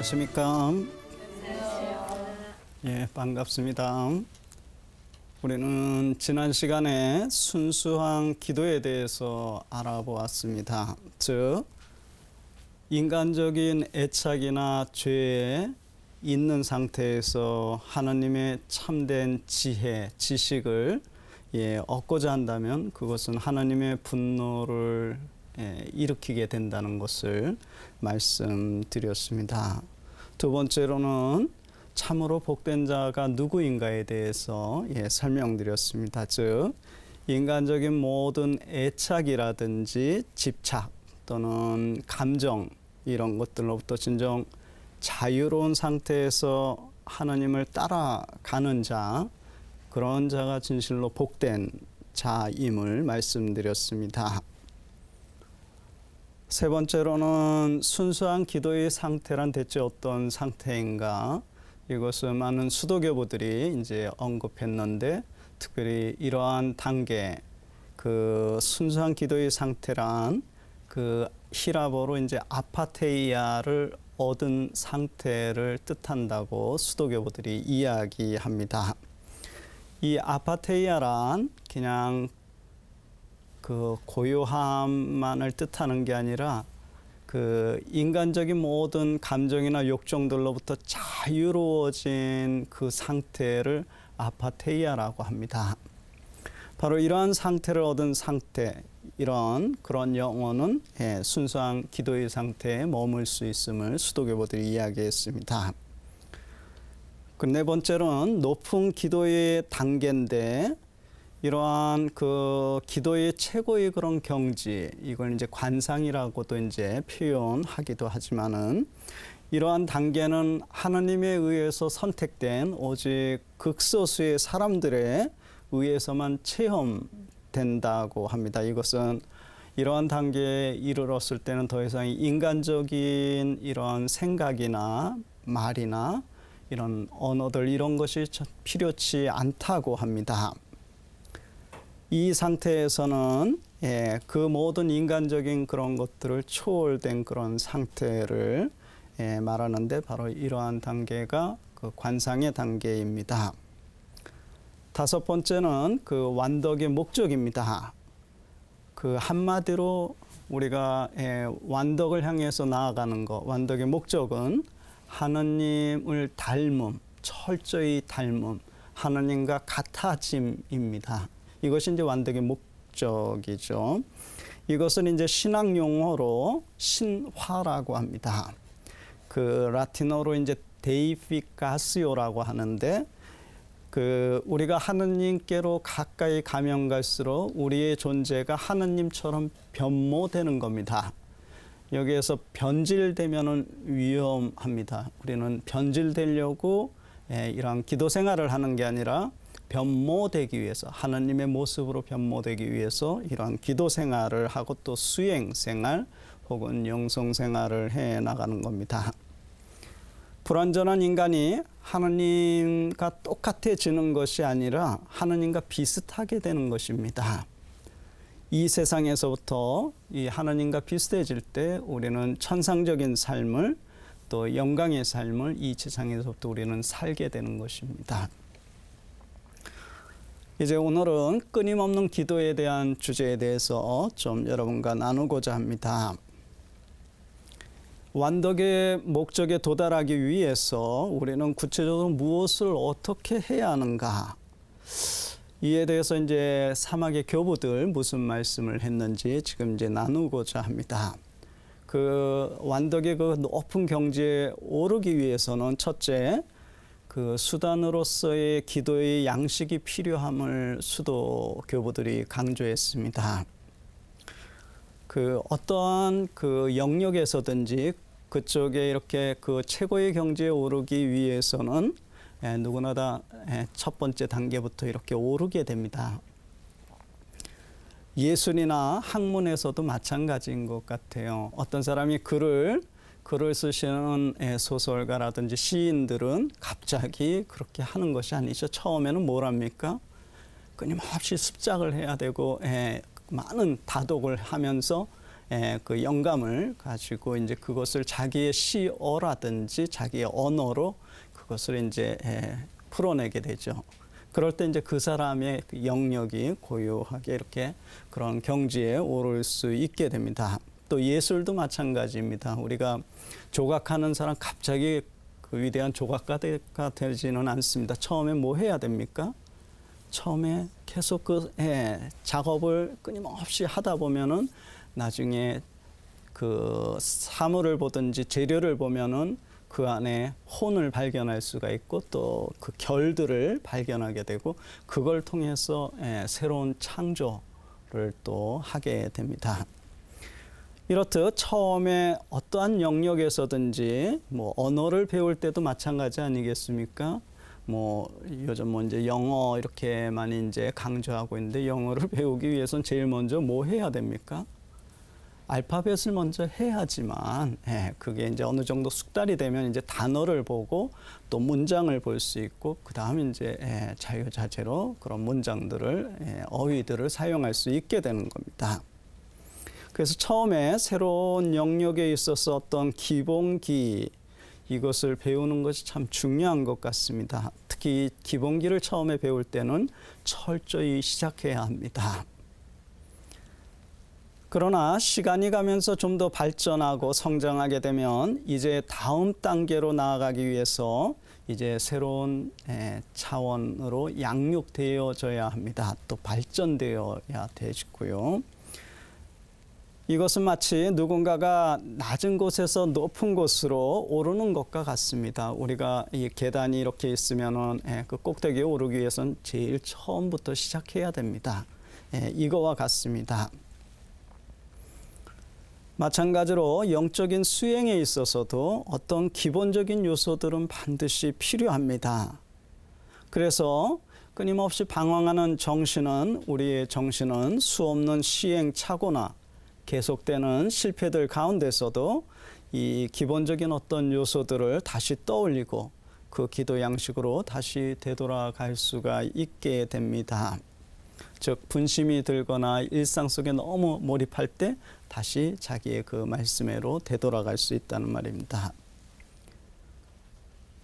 안녕하십니까? 예, 반갑습니다. 우리는 지난 시간에 순수한 기도에 대해서 알아보았습니다. 즉, 인간적인 애착이나 죄에 있는 상태에서 하나님의 참된 지혜, 지식을 얻고자 한다면 그것은 하나님의 분노를 일으키게 된다는 것을 말씀드렸습니다. 두 번째로는 참으로 복된 자가 누구인가에 대해서 설명드렸습니다. 즉, 인간적인 모든 애착이라든지 집착 또는 감정 이런 것들로부터 진정 자유로운 상태에서 하나님을 따라가는 자, 그런 자가 진실로 복된 자임을 말씀드렸습니다. 세 번째로는 순수한 기도의 상태란 대체 어떤 상태인가? 이것을 많은 수도교부들이 이제 언급했는데, 특별히 이러한 단계, 그 순수한 기도의 상태란 그 히라보로 이제 아파테이아를 얻은 상태를 뜻한다고 수도교부들이 이야기합니다. 이 아파테이아란 그냥 그 고요함만을 뜻하는 게 아니라 그 인간적인 모든 감정이나 욕정들로부터 자유로워진 그 상태를 아파테이아라고 합니다. 바로 이러한 상태를 얻은 상태, 그런 영혼은 순수한 기도의 상태에 머물 수 있음을 수도교부들이 이야기했습니다. 그 네 번째로는 높은 기도의 단계인데, 이러한 그 기도의 최고의 그런 경지, 이걸 이제 관상이라고도 이제 표현하기도 하지만은, 이러한 단계는 하나님에 의해서 선택된 오직 극소수의 사람들에 의해서만 체험된다고 합니다. 이것은 이러한 단계에 이르렀을 때는 더 이상 인간적인 이런 생각이나 말이나 이런 언어들 이런 것이 필요치 않다고 합니다. 이 상태에서는 그 모든 인간적인 그런 것들을 초월된 그런 상태를 말하는데, 바로 이러한 단계가 그 관상의 단계입니다. 다섯 번째는 그 완덕의 목적입니다. 그 한마디로 우리가 완덕을 향해서 나아가는 것, 완덕의 목적은 하나님을 닮음, 철저히 닮음, 하나님과 같아짐입니다. 이것이 이제 완덕의 목적이죠. 이것은 이제 신학 용어로 신화라고 합니다. 그 라틴어로 이제 데이피카시오라고 하는데, 그 우리가 하느님께로 가까이 가면 갈수록 우리의 존재가 하느님처럼 변모되는 겁니다. 여기에서 변질되면은 위험합니다. 우리는 변질되려고 이러한 기도 생활을 하는 게 아니라 변모되기 위해서, 하나님의 모습으로 변모되기 위해서 이러한 기도 생활을 하고 또 수행 생활 혹은 영성 생활을 해 나가는 겁니다. 불완전한 인간이 하나님과 똑같아지는 것이 아니라 하나님과 비슷하게 되는 것입니다. 이 세상에서부터 이 하나님과 비슷해질 때 우리는 천상적인 삶을, 또 영광의 삶을 이 세상에서부터 우리는 살게 되는 것입니다. 이제 오늘은 끊임없는 기도에 대한 주제에 대해서 좀 여러분과 나누고자 합니다. 완덕의 목적에 도달하기 위해서 우리는 구체적으로 무엇을 어떻게 해야 하는가? 이에 대해서 이제 사막의 교부들 무슨 말씀을 했는지 지금 이제 나누고자 합니다. 그 완덕의 그 높은 경지에 오르기 위해서는 첫째, 그 수단으로서의 기도의 양식이 필요함을 수도 교부들이 강조했습니다. 그 어떠한 그 영역에서든지 그쪽에 이렇게 그 최고의 경지에 오르기 위해서는 누구나 다 첫 번째 단계부터 이렇게 오르게 됩니다. 예술이나 학문에서도 마찬가지인 것 같아요. 어떤 사람이 글을 쓰시는 소설가라든지 시인들은 갑자기 그렇게 하는 것이 아니죠. 처음에는 뭘 합니까? 끊임없이 습작을 해야 되고 많은 다독을 하면서 그 영감을 가지고 이제 그것을 자기의 시어라든지 자기의 언어로 그것을 이제 풀어내게 되죠. 그럴 때 이제 그 사람의 영역이 고요하게 이렇게 그런 경지에 오를 수 있게 됩니다. 또 예술도 마찬가지입니다. 우리가 조각하는 사람 갑자기 그 위대한 조각가가 되지는 않습니다. 처음에 뭐 해야 됩니까? 처음에 계속 그 작업을 끊임없이 하다 보면은 나중에 그 사물을 보든지 재료를 보면은 그 안에 혼을 발견할 수가 있고 또 그 결들을 발견하게 되고 그걸 통해서 새로운 창조를 또 하게 됩니다. 이렇듯 처음에 어떠한 영역에서든지 뭐 언어를 배울 때도 마찬가지 아니겠습니까? 뭐 요즘 뭐 이제 영어 이렇게 많이 이제 강조하고 있는데 영어를 배우기 위해서는 제일 먼저 뭐 해야 됩니까? 알파벳을 먼저 해야지만 그게 이제 어느 정도 숙달이 되면 이제 단어를 보고 또 문장을 볼 수 있고 그 다음에 이제 자유자재로 그런 문장들을 어휘들을 사용할 수 있게 되는 겁니다. 그래서 처음에 새로운 영역에 있어서 어떤 기본기 이것을 배우는 것이 참 중요한 것 같습니다. 특히 기본기를 처음에 배울 때는 철저히 시작해야 합니다. 그러나 시간이 가면서 좀 더 발전하고 성장하게 되면 이제 다음 단계로 나아가기 위해서 이제 새로운 차원으로 양육되어져야 합니다. 또 발전되어야 되고요. 이것은 마치 누군가가 낮은 곳에서 높은 곳으로 오르는 것과 같습니다. 우리가 이 계단이 이렇게 있으면은 그 꼭대기에 오르기 위해서는 제일 처음부터 시작해야 됩니다. 이거와 같습니다. 마찬가지로 영적인 수행에 있어서도 어떤 기본적인 요소들은 반드시 필요합니다. 그래서 끊임없이 방황하는 정신은 우리의 정신은 수없는 시행착오나 계속되는 실패들 가운데서도 이 기본적인 어떤 요소들을 다시 떠올리고 그 기도 양식으로 다시 되돌아갈 수가 있게 됩니다. 즉 분심이 들거나 일상 속에 너무 몰입할 때 다시 자기의 그 말씀으로 되돌아갈 수 있다는 말입니다.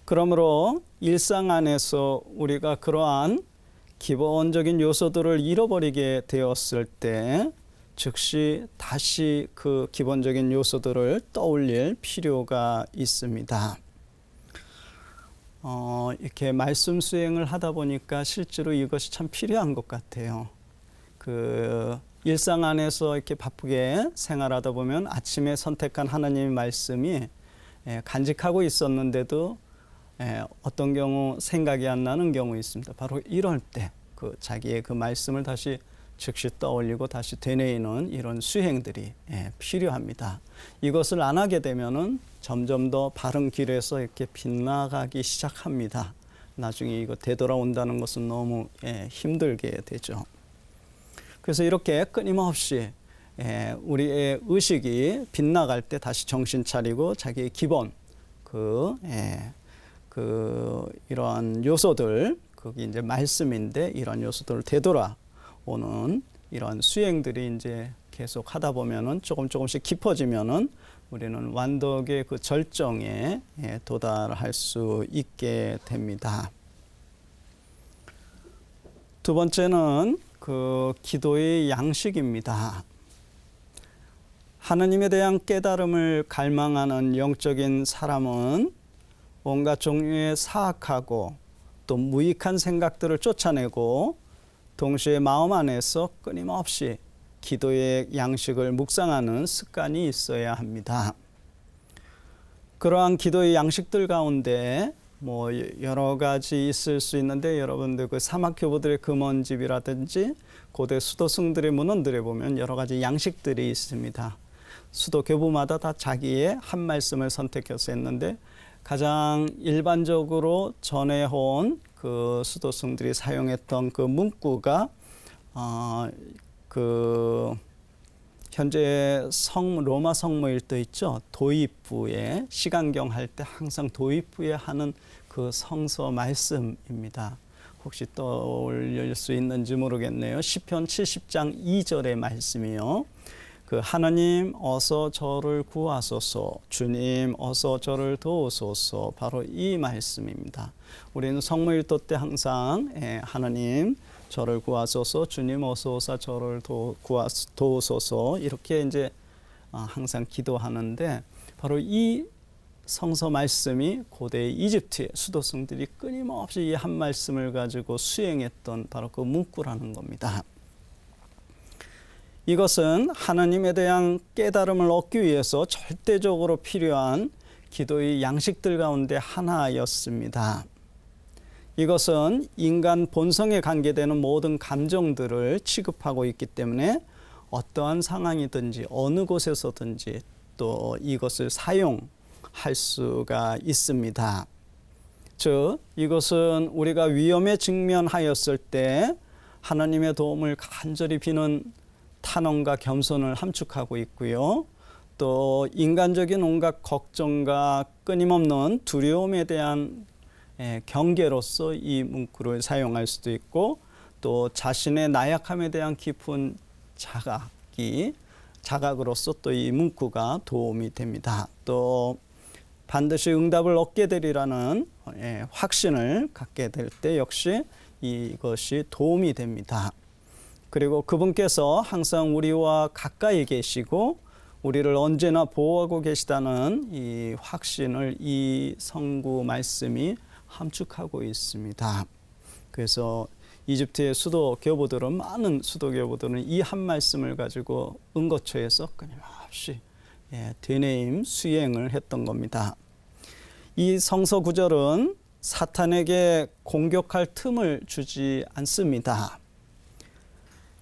그러므로 일상 안에서 우리가 그러한 기본적인 요소들을 잃어버리게 되었을 때 즉시 다시 그 기본적인 요소들을 떠올릴 필요가 있습니다. 이렇게 말씀 수행을 하다 보니까 실제로 이것이 참 필요한 것 같아요. 그 일상 안에서 이렇게 바쁘게 생활하다 보면 아침에 선택한 하나님의 말씀이 간직하고 있었는데도 어떤 경우 생각이 안 나는 경우 있습니다. 바로 이럴 때 그 자기의 그 말씀을 다시 즉시 떠올리고 다시 되뇌이는 이런 수행들이 필요합니다. 이것을 안 하게 되면은 점점 더 바른 길에서 이렇게 빗나가기 시작합니다. 나중에 이거 되돌아온다는 것은 너무 힘들게 되죠. 그래서 이렇게 끊임없이 우리의 의식이 빗나갈 때 다시 정신 차리고 자기의 기본 이러한 요소들 그게 이제 말씀인데 이런 요소들을 되돌아오는 이런 수행들이 이제 계속 하다 보면은 조금씩 깊어지면은 우리는 완덕의 그 절정에 도달할 수 있게 됩니다. 두 번째는 그 기도의 양식입니다. 하나님에 대한 깨달음을 갈망하는 영적인 사람은 온갖 종류의 사악하고 또 무익한 생각들을 쫓아내고 동시에 마음 안에서 끊임없이 기도의 양식을 묵상하는 습관이 있어야 합니다. 그러한 기도의 양식들 가운데 뭐 여러 가지 있을 수 있는데 여러분들 그 사막교부들의 금원집이라든지 고대 수도승들의 문헌들에 보면 여러 가지 양식들이 있습니다. 수도교부마다 다 자기의 한 말씀을 선택해서 했는데 가장 일반적으로 전해온 그 수도승들이 사용했던 그 문구가 그 현재 로마 성모일도 있죠. 도입부에 시간경 할 때 항상 도입부에 하는 그 성서 말씀입니다. 혹시 떠올릴 수 있는지 모르겠네요. 시편 70장 2절의 말씀이요. 그 하나님 어서 저를 구하소서, 주님 어서 저를 도우소서, 바로 이 말씀입니다. 우리는 성모일도 때 항상 하나님 저를 구하소서, 주님 어서 오사 저를 도우소서 이렇게 이제 항상 기도하는데, 바로 이 성서 말씀이 고대 이집트의 수도승들이 끊임없이 이 한 말씀을 가지고 수행했던 바로 그 문구라는 겁니다. 이것은 하나님에 대한 깨달음을 얻기 위해서 절대적으로 필요한 기도의 양식들 가운데 하나였습니다. 이것은 인간 본성에 관계되는 모든 감정들을 취급하고 있기 때문에 어떠한 상황이든지 어느 곳에서든지 또 이것을 사용할 수가 있습니다. 즉, 이것은 우리가 위험에 직면하였을 때 하나님의 도움을 간절히 비는 탄원과 겸손을 함축하고 있고요. 또 인간적인 온갖 걱정과 끊임없는 두려움에 대한 경계로서 이 문구를 사용할 수도 있고, 또 자신의 나약함에 대한 깊은 자각으로서 또 이 문구가 도움이 됩니다. 또 반드시 응답을 얻게 되리라는 확신을 갖게 될 때 역시 이것이 도움이 됩니다. 그리고 그분께서 항상 우리와 가까이 계시고 우리를 언제나 보호하고 계시다는 이 확신을 이 성구 말씀이 함축하고 있습니다. 그래서 이집트의 수도교부들은, 많은 수도교부들은 이 한 말씀을 가지고 은거처에서 끊임없이 되뇌임 수행을 했던 겁니다. 이 성서 구절은 사탄에게 공격할 틈을 주지 않습니다.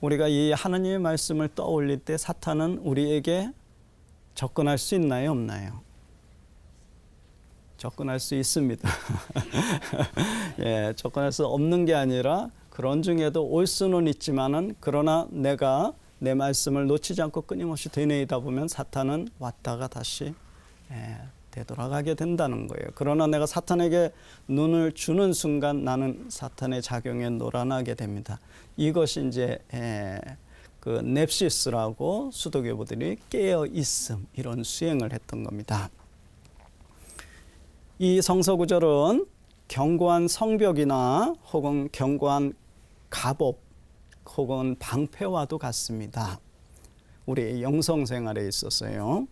우리가 이 하나님의 말씀을 떠올릴 때 사탄은 우리에게 접근할 수 있나요, 없나요? 접근할 수 있습니다. 접근할 수 없는 게 아니라 그런 중에도 올 수는 있지만은, 그러나 내가 내 말씀을 놓치지 않고 끊임없이 되뇌이다 보면 사탄은 왔다가 다시 되돌아가게 된다는 거예요. 그러나 내가 사탄에게 눈을 주는 순간 나는 사탄의 작용에 놀아나게 됩니다. 이것이 이제 그 넵시스라고 수도교부들이 깨어 있음, 이런 수행을 했던 겁니다. 이 성서 구절은 견고한 성벽이나 혹은 견고한 갑옷 혹은 방패와도 같습니다. 우리의 영성 생활에 있어서요.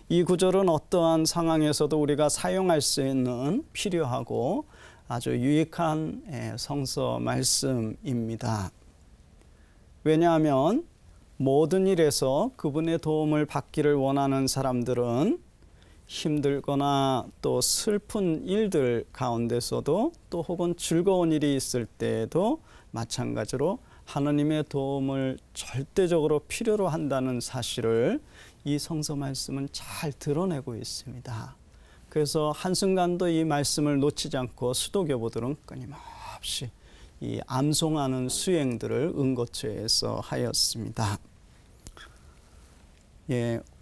이 구절은 어떠한 상황에서도 우리가 사용할 수 있는 필요하고 아주 유익한 성서 말씀입니다. 왜냐하면 모든 일에서 그분의 도움을 받기를 원하는 사람들은 힘들거나 또 슬픈 일들 가운데서도, 또 혹은 즐거운 일이 있을 때에도 마찬가지로 하나님의 도움을 절대적으로 필요로 한다는 사실을 이 성서 말씀은 잘 드러내고 있습니다. 그래서 한순간도 이 말씀을 놓치지 않고 수도교부들은 끊임없이 이 암송하는 수행들을 은거처에서 하였습니다.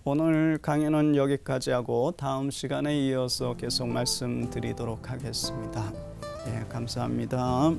오늘 강의는 여기까지 하고 다음 시간에 이어서 계속 말씀드리도록 하겠습니다. 감사합니다.